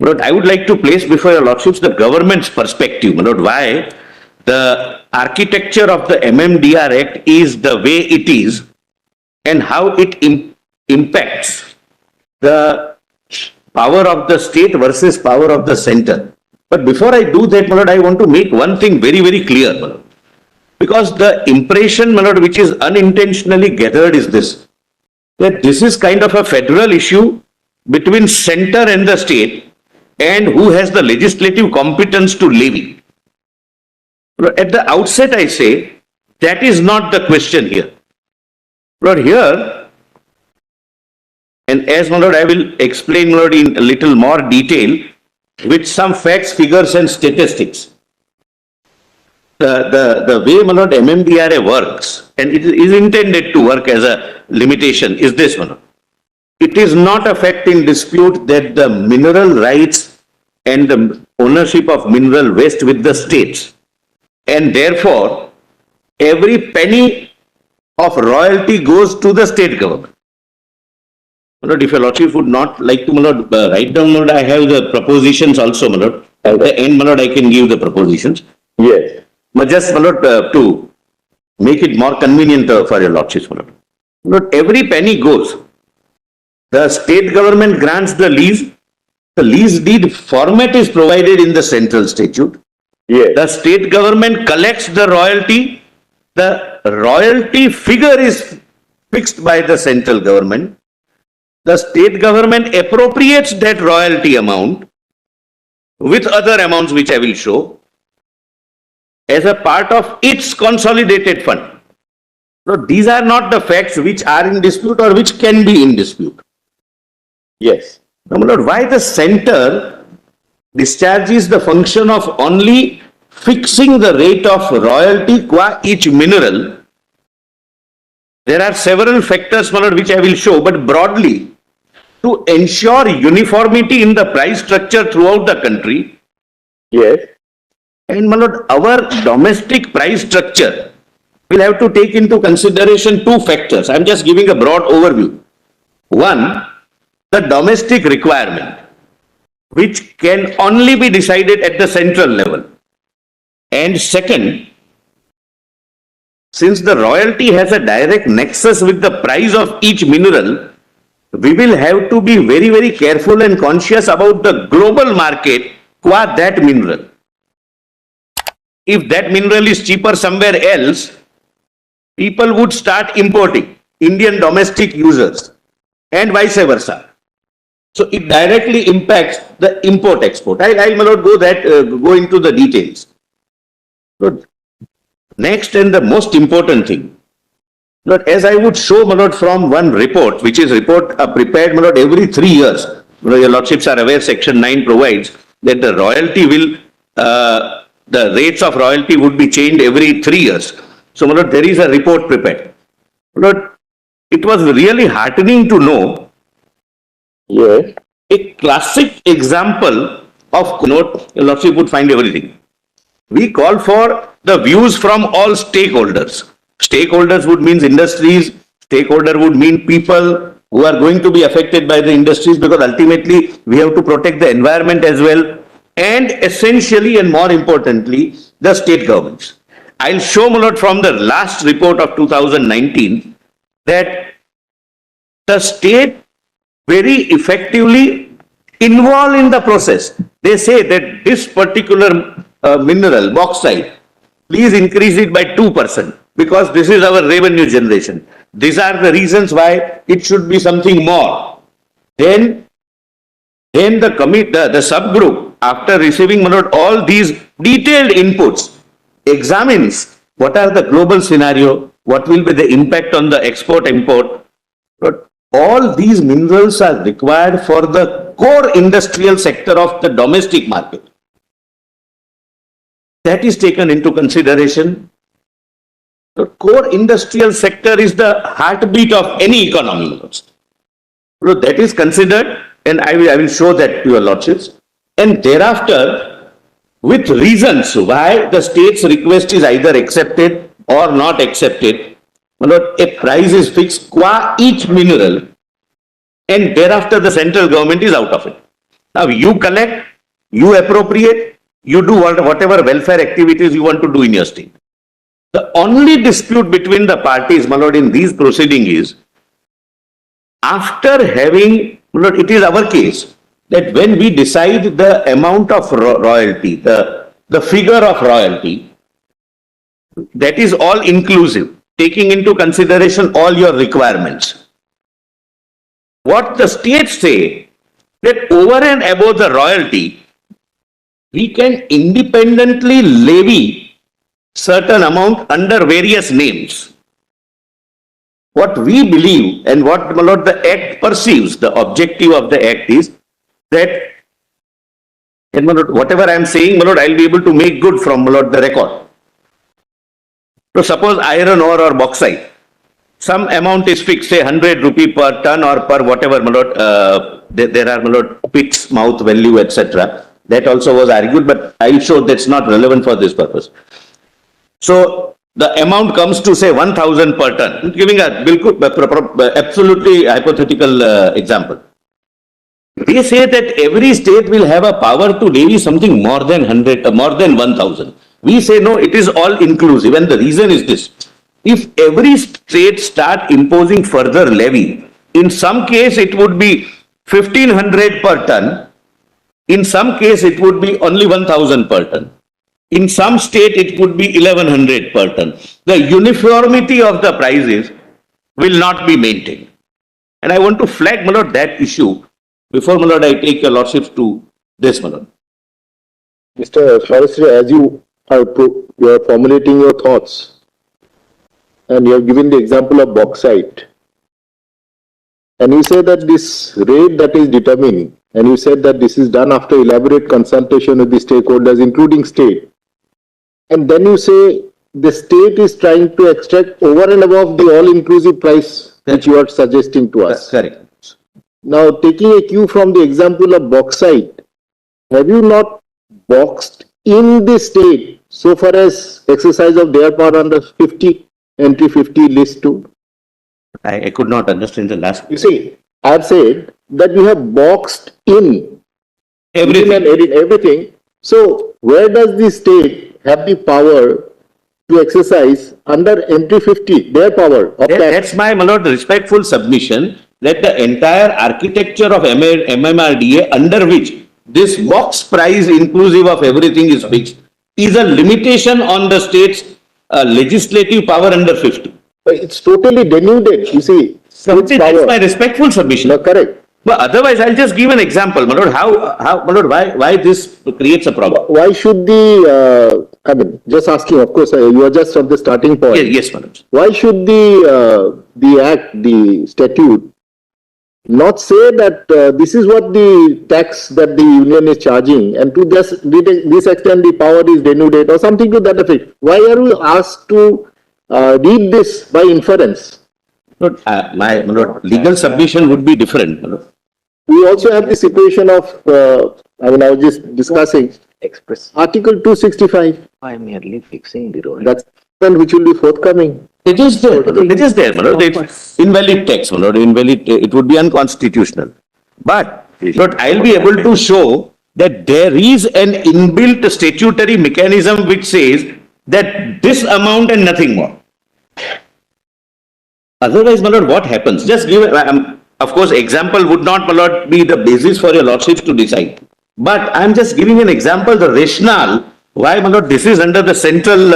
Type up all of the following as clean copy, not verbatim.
But I would like to place before your lordships the government's perspective, why the architecture of the MMDR Act is the way it is and how it impacts the power of the state versus power of the center. But before I do that, I want to make one thing very, very clear. Because the impression, which is unintentionally gathered is this, that this is kind of a federal issue between center and the state, and who has the legislative competence to levy. At the outset, I say, that is not the question here. But here, and as I will explain in a little more detail with some facts, figures and statistics. The way MMDRA works, and it is intended to work as a limitation, is this one. It is not a fact in dispute that the mineral rights and the ownership of mineral waste with the states, and therefore every penny of royalty goes to the state government. If your lordship would not like to write down, I have the propositions also. At the end, I can give the propositions. Yes. But just to make it more convenient for your lordships. Every penny goes. The state government grants the lease. The lease deed format is provided in the central statute. Yes. The state government collects the royalty. The royalty figure is fixed by the central government. The state government appropriates that royalty amount with other amounts which I will show as a part of its consolidated fund. So these are not the facts which are in dispute or which can be in dispute. Yes. Now, why the center discharges the function of only fixing the rate of royalty qua each mineral? There are several factors which I will show, but broadly, to ensure uniformity in the price structure throughout the country. Yes. And our domestic price structure will have to take into consideration two factors. I am just giving a broad overview. One, the domestic requirement, which can only be decided at the central level. And second, since the royalty has a direct nexus with the price of each mineral, we will have to be very, very careful and conscious about the global market qua that mineral. If that mineral is cheaper somewhere else, people would start importing, Indian domestic users, and vice versa. So it directly impacts the import-export. I will not go into the details. So next and the most important thing, as I would show from one report, which is prepared every 3 years. Your lordships are aware, Section 9 provides that the royalty will, the rates of royalty would be changed every 3 years. So there is a report prepared. It was really heartening to know. Yes. A classic example of your lordship would find everything. We call for the views from all stakeholders. Stakeholders would mean industries, stakeholder would mean people who are going to be affected by the industries, because ultimately we have to protect the environment as well, and essentially and more importantly, the state governments. I'll show from the last report of 2019 that the state very effectively involved in the process. They say that this particular mineral, bauxite, please increase it by 2%. Because this is our revenue generation. These are the reasons why it should be something more. Then the subgroup, after receiving all these detailed inputs, examines what are the global scenario, what will be the impact on the export-import. But all these minerals are required for the core industrial sector of the domestic market. That is taken into consideration. The core industrial sector is the heartbeat of any economy. So that is considered, and I will show that to your lordships. And thereafter, with reasons why the state's request is either accepted or not accepted, a price is fixed qua each mineral, and thereafter the central government is out of it. Now you collect, you appropriate, you do whatever welfare activities you want to do in your state. The only dispute between the parties, my lord, in these proceedings is, after having, my lord, it is our case that when we decide the amount of royalty, the figure of royalty, that is all inclusive, taking into consideration all your requirements. What the states say, that over and above the royalty, we can independently levy certain amount under various names. What we believe and what, my lord, the Act perceives, the objective of the Act is that, and my lord, whatever I am saying, my lord, I will be able to make good from, my lord, the record. So suppose iron ore or bauxite, some amount is fixed, say 100 rupee per ton or per whatever, my lord, there are, my lord, pit's mouth value, etc. That also was argued, but I will show that's not relevant for this purpose. So the amount comes to say 1,000 per ton, giving a absolutely hypothetical example. They say that every state will have a power to levy something more than 100, more than 1,000. We say no, it is all inclusive, and the reason is this. If every state start imposing further levy, in some case it would be 1,500 per ton, in some case it would be only 1,000 per ton. In some state it would be 1,100 per ton. The uniformity of the prices will not be maintained. And I want to flag, my lord, that issue before, my lord, I take your lordships to this, my lord. Mr. Forester, as you are formulating your thoughts, and you have given the example of bauxite, and you say that this rate that is determined, and you said that this is done after elaborate consultation with the stakeholders, including state, and then you say the state is trying to extract over and above the all-inclusive price which you are suggesting to us. Correct. Now, taking a cue from the example of bauxite, have you not boxed in the state so far as exercise of their power under 50, entry 50 list 2? I could not understand the last. You see, I have said that you have boxed in everything. So, where does the state have the power to exercise under entry 50, their power of tax? That's my lord, respectful submission that the entire architecture of MMRDA, under which this box price inclusive of everything is fixed, is a limitation on the state's legislative power under 50. It's totally denuded, you see. That's my respectful submission. No, correct. But otherwise, I'll just give an example, my lord, my lord, why this creates a problem. Why should the, I mean, just asking, of course, you are just at the starting point. Yes, my lord. Why should the Act, the statute, not say that this is what the tax that the union is charging, and to this extent the power is denuded or something to that effect? Why are we asked to read this by inference? My lord, legal submission would be different, my lord. We also have the situation of, I was just discussing Express. Article 265. I am merely fixing the role. That's which will be forthcoming. It is there, my lord. It's invalid text, my lord. Invalid, it would be unconstitutional. But I'll be able to show that there is an inbuilt statutory mechanism which says that this amount and nothing more. Otherwise, my lord, what happens? Just give, of course, example would not, my lord, be the basis for your lordships to decide. But I'm just giving an example, the rationale, why, my lord, this is under the central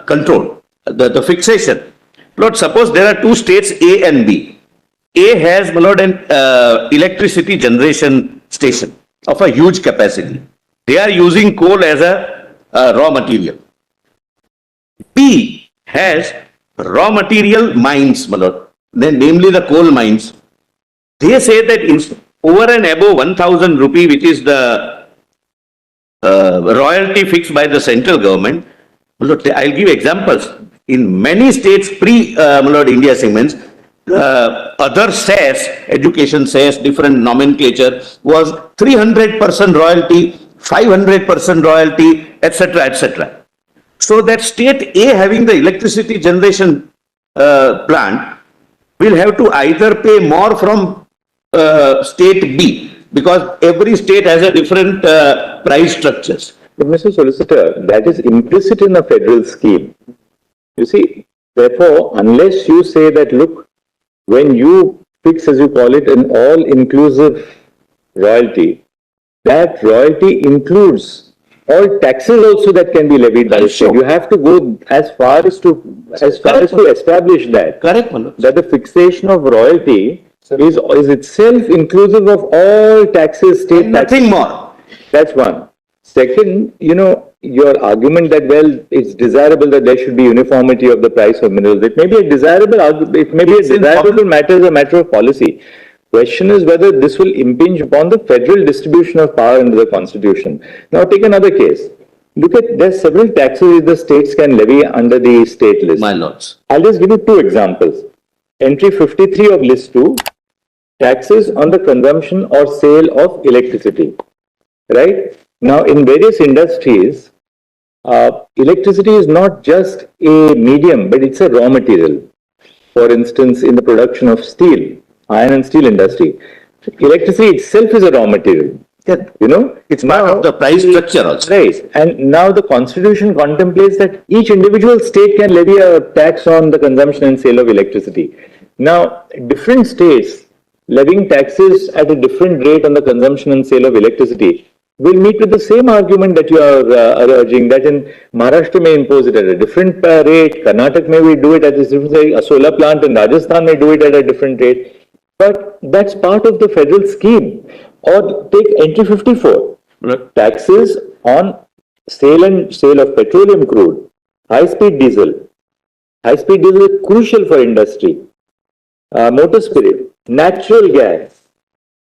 control, the fixation. Lord, suppose there are two states, A and B. A has, my lord, an electricity generation station of a huge capacity. They are using coal as a raw material. B has raw material mines, my lord, then namely the coal mines. They say that over and above 1,000 rupee, which is the royalty fixed by the central government, my lord, I'll give examples. In many states, my lord, India segments, other SAS, education SAS, different nomenclature, was 300% royalty, 500% royalty, etc., etc. So that state A having the electricity generation plant will have to either pay more from state B because every state has a different price structures. But Mr. Solicitor, that is implicit in a federal scheme. You see, therefore, unless you say that, look, when you fix, as you call it, an all-inclusive royalty, that royalty includes all taxes also that can be levied by the state. You have to go as far as to establish that. Correct, Manoj. That the fixation of royalty is itself inclusive of all taxes, state taxes. Nothing more. That's one. Second, your argument that, well, it's desirable that there should be uniformity of the price of minerals. It may be a desirable matter as a matter of policy. Question is whether this will impinge upon the federal distribution of power under the Constitution. Now take another case. Look at, there's several taxes that the states can levy under the state list. My lords. I'll just give you two examples. Entry 53 of list 2, taxes on the consumption or sale of electricity. Right? Now, in various industries, electricity is not just a medium, but it's a raw material. For instance, in the production of steel, iron and steel industry, electricity itself is a raw material. It's part of the price structure also. Right. And now the Constitution contemplates that each individual state can levy a tax on the consumption and sale of electricity. Now, different states levying taxes at a different rate on the consumption and sale of electricity will meet with the same argument that you are urging, that in Maharashtra may impose it at a different rate, Karnataka may do it at a different rate, a solar plant in Rajasthan may do it at a different rate. But that's part of the federal scheme. Or take entry 54, taxes on sale of petroleum crude, high-speed diesel. High-speed diesel is crucial for industry. Motor spirit, natural gas.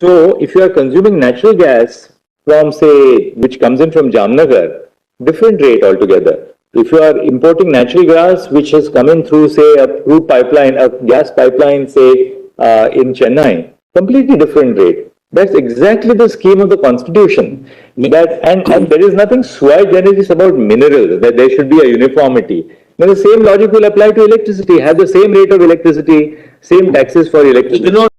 So if you are consuming natural gas from, say, which comes in from Jamnagar, different rate altogether. If you are importing natural gas which has come in through, say, a crude pipeline, a gas pipeline, say, in Chennai, completely different rate. That's exactly the scheme of the Constitution. And there is nothing sui generis about minerals, that there should be a uniformity. Now the same logic will apply to electricity. Have the same rate of electricity, same taxes for electricity.